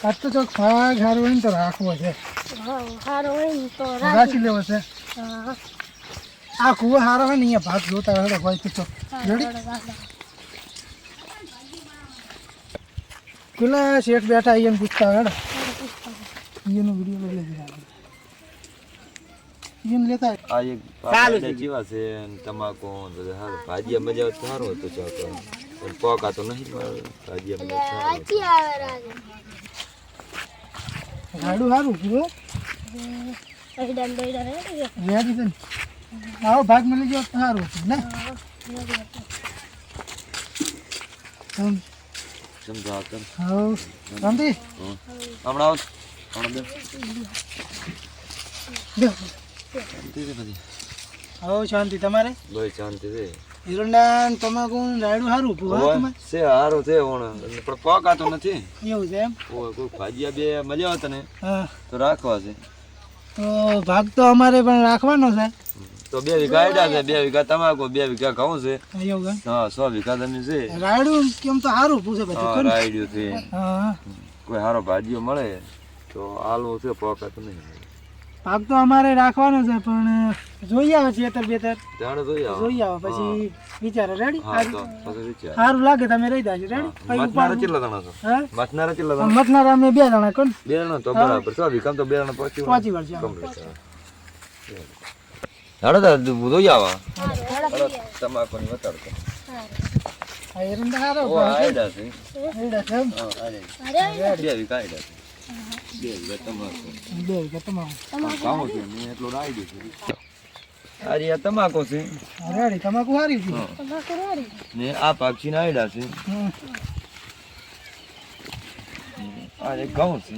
આજ તો ચોક ભાગ હારો હોય ને તો રાખવો છે. હા હારો હોય ને તો રાખી લેવો છે. હા આ કુવો હારો હોય ને અહીંયા ભાગ જોતા હોય હોય તો ચોક રેડી. પેલા શેઠ બેઠા અહીંયા પૂછતા હોય એનો વિડીયો લઈ લેજો. એમ લેતા આ એક પાપડા જેવા છે ને તમાકુ તો સારું ભાજીયા મજા આવે તો સારું હતું ચાક પણ પોકા તો નહીં મળે ભાજીયા મજા સારું આજી આવે રાગે ગાડું સારું કુવો એડાન બેડા રે રેડી છે ને. આવો ભાગ મળી ગયો તો સારું હતું ને. સમજાવ તને હા શાંતિ હમણાં આવ હમણાં બે શાંતિ છે બધી હા શાંતિ તમારે ભાઈ શાંતિ છે હિરોડા તમાકુ રાયડું સારું કુવો તમારે છે સારું છે પણ પોકા તો નથી એવું છે એમ. કોઈ ભાજીયા બે મજા આવે તને હા તો રાખવા છે તો ભાગ તો અમારે પણ રાખવાનો છે. તો 2 વીઘા આયડા છે 2 વીઘા તમાકુ 2 વીઘા ઘઉં છે એવું છે. હા 100 વીઘા જમીન છે રાયડું કેમ તો સારું પૂછે હા બધું. રાયડ્યું છે હા કોઈ સારો ભાજીઓ મળે તો આલુ છે પોકા તો નહીં ભાગ તો અમારે રાખવાનો છે પણ જોઈ આવે છે બેતર જાણે જોઈ આવો જોઈ આવે પછી વિચારો રેડી. હા તો પછી વિચાર સારું લાગે તમે રહી જાજો રેડી. મતનારા કેટલા જણા છો હા મતનારા કેટલા જણા મતનાર અમે 2 જણા કોણ 2 જણા તો બરાબર 100 વીઘા તો 2 જણા પહોંચી પહોંચી વળશે આમ. હાડો તો જોઈ આવા તમાકુની વતાડતો આ એરંડા હારો ઓ આયડા છે એડા છે એમ. હા આયડા અરે 2 વીઘા આયડા છે 2 વીઘા તમાકુ બે કે તમામ કામ છે ને એટલો રાયડ્યું છે આ રહ્યા તમાકુ છે રેડી તમાકુ હારી છે. તમાકુ રેડી ને આ પાક્ષી ના આયડા છે હમ. આ એક ઘઉં છે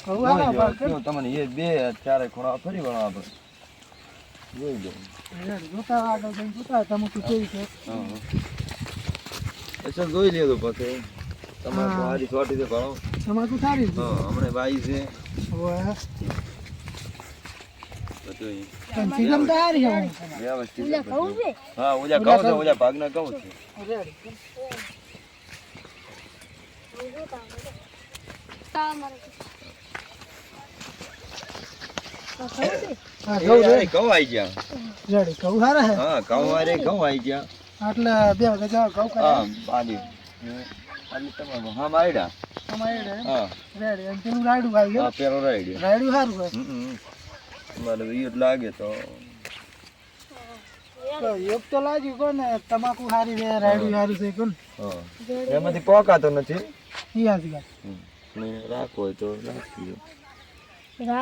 કહું હારા ભાગ કે જો તમને એ 2 4 ખૂણા ફરી વળો આપણે જોઈ લો રેડી જોતા આગળ જઈને જોતા તમાકુ કેવી છે. હા અચ્છા જોઈ લેજો પછી તમાકુ હારી છોટી દે ભાણો તમાકુ સારી છે. હા હમણે બાઈ છે ઓય બધું પણ સીઝન તો હારી છે. વ્યવસ્થિત એટલે કહું છે હા ઓજા કહું છે ઓજા ભાગના કહું છે રેડી તમારે હા ઘઉં એ ઘઉં આઈ ગયા રેડી કહું હારા હે. હા ઘઉં હારે ઘઉં આઈ ગયા આટલે 2 ગજા ઘઉં કરે હા બાજી આલી તમાકુ હા માયડા અમારે હા રેડી અને પેલું રાયડું આવી હા ગયું. પેરો રાયડ્યો રાયડું સારું હોય મારે ઈ જ લાગે તો તો એક તો લાગ્યું કોને તમાકુ સારી છે રાયડું સારું છે કોણ હા એમાંથી પોકાતો નથી ઈ હાજી વાત. ને રાખો હોય તો રાખી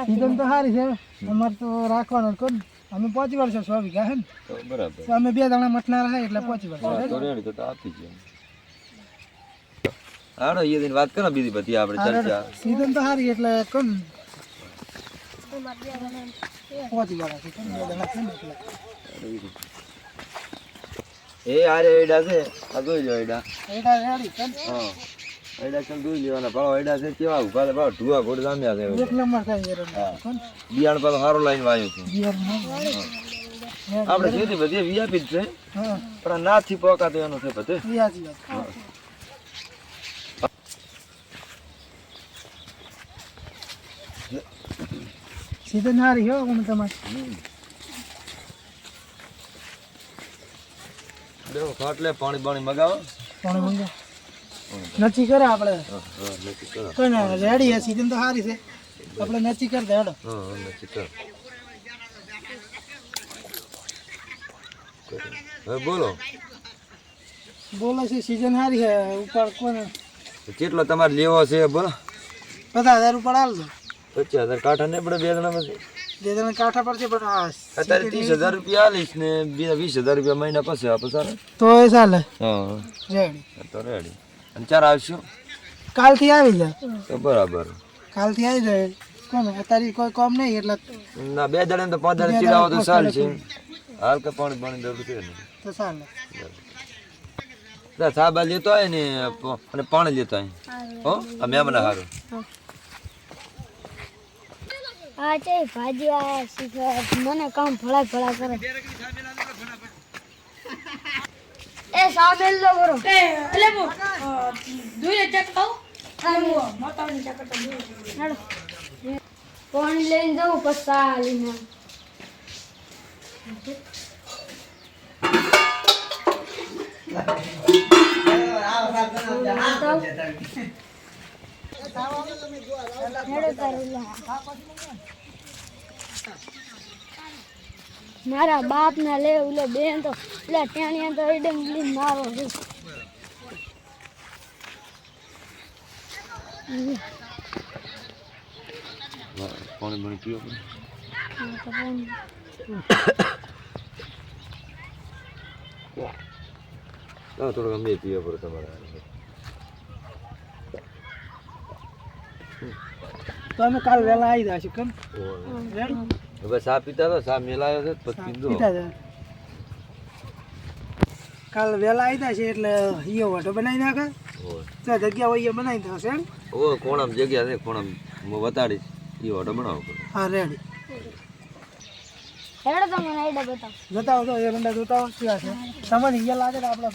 સીઝન તો સારી છે અમારે તો રાખવાનું કોણ અમે 5 વર્ષ 100 વીઘા હે ને તો બરાબર તો અમે 2 જણા મટનાર હે એટલે 5 વર્ષ હા તો રેડી તો આપી છે હાડો એ દિન વાત કરો બીજી બધી આપણે ચર્ચા સીઝન તો સારી એટલે કોણ તમારે 2 જણા 5 વર્ષ છે કોણ 2 જણા છે ને એટલે એ આરે એડા છે આ જોઈ લો એડા એડા રેડી કોણ હા એડા કેમ જોઈ લેવાના ભાવ એડા છે કેવા ઉભા છે ભાવ ઢુવા ઘોડ જામ્યા છે એક નંબર થાય એરંડા કોણ બિયાણ પાછો સારો લાઈન વાયો છે બિયર નો આપણે જેથી બધી વિયાપી જ છે હા પણ આ નાથી પોકાતો એનું છે બધે ઈ હાજી વાત. સીઝન સારી હો કોણ તમારે દેવો ખાટલે પાણી બાણી મગાવો પાણી મંગા નચી કરે આપણે હા હા નક્કી કરો કોઈને રેડી હે સીઝન તો સારી છે આપણે નચી કરી દે હેડો. હા હા નક્કી કરો હવે બોલો બોલે છે સીઝન સારી છે ઉપર કોને કેટલો તમારે લેવો છે બોલો 50,000 ઉપર હાલજો 25,000 કાંઠા ને આપણે 2 જણા 2 જણા કાંઠા પર છે પણ આ અત્યારે 30,000 રૂપિયા આલીશ ને 20,000 રૂપિયા મહિના પછી આપો સારું તો એ ચાલે હા રેડી તો રેડી અને ચાર આવશું કાલથી આવી જાય તો બરાબર કાલથી આવી જાય કોને અત્યારે કોઈ કામ નહીં એટલે ના 2 જણા તો 5 જણા ચીડાવો તો સારું છે હાલ કે પાણી જરૂર છે ને તો ચાલે સાબા લેતો હોય ને અને પાણી લેતો હોય હો આ મેમને સારું આ છે ભાજી આ શીખે મને કામ ભળા ભળા કરે એ સામેલ લો બરો એટલે હું દુએ ચેક ખાવ હેડો. પાણી લઈને જાઉં પછી ચા લઈને આવું. મારા બાપ ના લે ઓલે બેન તો એટલે ટેણિયા તો એડમ મારો છે. પાણી બની પીવો પડે. થોડુંક અમે પીવો પડે તમારે. તો અમે કાલ વહેલા આવી જશું કેમ બસ આ પીતા તો સા મેલાયો છે પછી પીધો. કાલ વહેલા આવી જશે એટલે ઈયો વાટો બનાવી નાખે તો જગ્યા હોય એ બનાવી થશે. ઓ કોણામ જગ્યા છે કોણામ હું બતાડીશ એ ઓટો બનાવો પડે. હા રેડી હેડો તમે આઈડા બતાવો. જતા હો તો એ રંડા જોતા હો શું છે તમને અહીંયા લાગે ને આપણે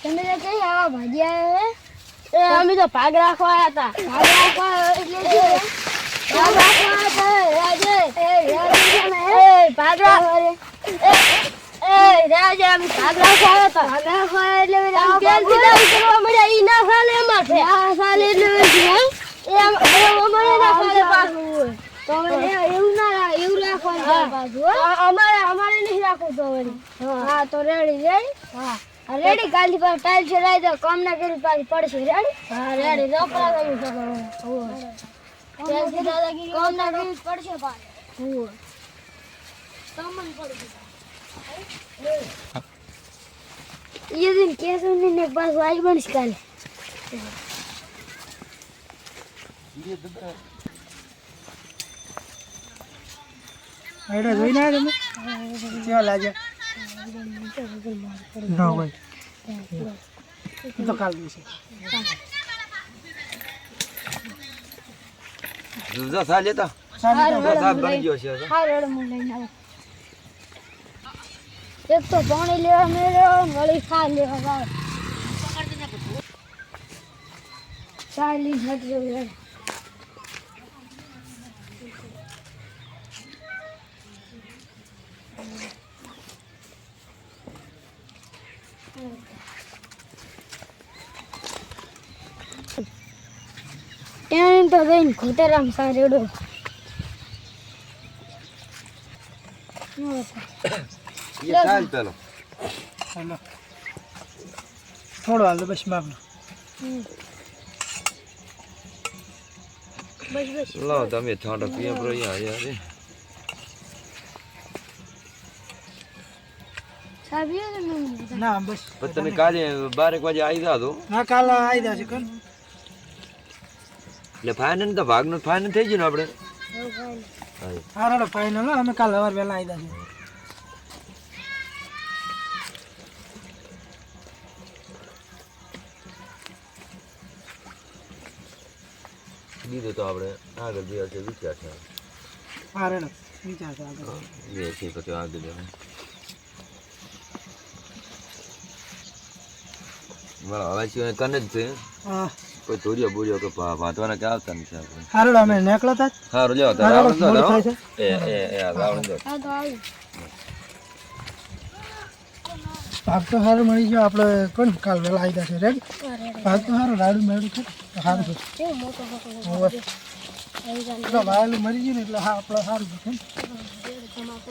તમે જે કઈ આવા ભાજી આવ્યા હે અમે તો ભાગ રાખવા આવ્યા હતા. ભાગ રાખવા એટલે ભાગ રાખવા હતા રાજે ભાગ રાખવા રે રાજે અમે ભાગ રાખવા આવ્યા હતા. ભાગ રાખવા એટલે કેમ કરવા મળ્યા ઈ ના સાલે એમાં છે આ સાલે એટલે અમારે ના સાલે પાછું તો એવું ના એવું રાખવાનું પાછું અમારે નહીં રાખવું તો વળી. હા તો રેડી હા રેડી કાલથી પાછું ટાઈલ ચડાવી દો કામ ના કરી પાછી પડશે રેડી. હા રેડી રોકડા કરી શકો કામ ના કરી પડશે પાછું તમને પડશે એ દિન કેસુ ને પાછું આવી બનશે કાલે. આઈડા જોઈને આવ્યા તમે કેવા લાગે ના હોય તો કાલ દિવસે જો સા લેતા સા બની ગયો છે. હા રેડો હું લઈને આવું. એક તો પાણી લેવા મેળ્યો વળી ખા લેવા આવે ચાલી હટજો રેડ. ત્યાં તો બેન ખોતરામ સારેડો એ સાલ પેલો હાલો થોડો હાલ બસ માગનો બસ લો તમે ઠંડો પીએ બ્રો અહીંયા રે સાબિયો ને ના બસ પણ તમે કાલે 12 વાગે આવી જાજો. ના કાલ આવી જશે કેમ એટલે ફાઇનલ તો ભાગનો ફાઇનલ થઈ ગયું ને આપણે. હા રેડો ફાઇનલ અમે કાલ સવાર વહેલા આવી જશે. બીજું તો આપણે આગળ જે હશે વિચાર છે. હા રેડો વિચાર છે આગળ એ છે પછી આગળ જવાનું. બરાબર હવે શું કને જ છે હા કોઈ ચોરીઓ બોરીઓ કે વાંધવાના કે આવતા નથી આપણે. હા રેડો અમે નીકળતા સારું લ્યો તો હા, રાવણ દો મોડું રાવણ. થાય એ રાવણ દો. હા તો આવી ભાગ તો સારું મળી ગયો આપણે કોણ કાલ વહેલા આવી જશે રેડી. ભાગ તો સારું રાડું મેળું છે સારું છે કેવો મોટો હોવે. તો વાયેલું મરી ગયું ને એટલે હા આપણે સારું છે તમાકુ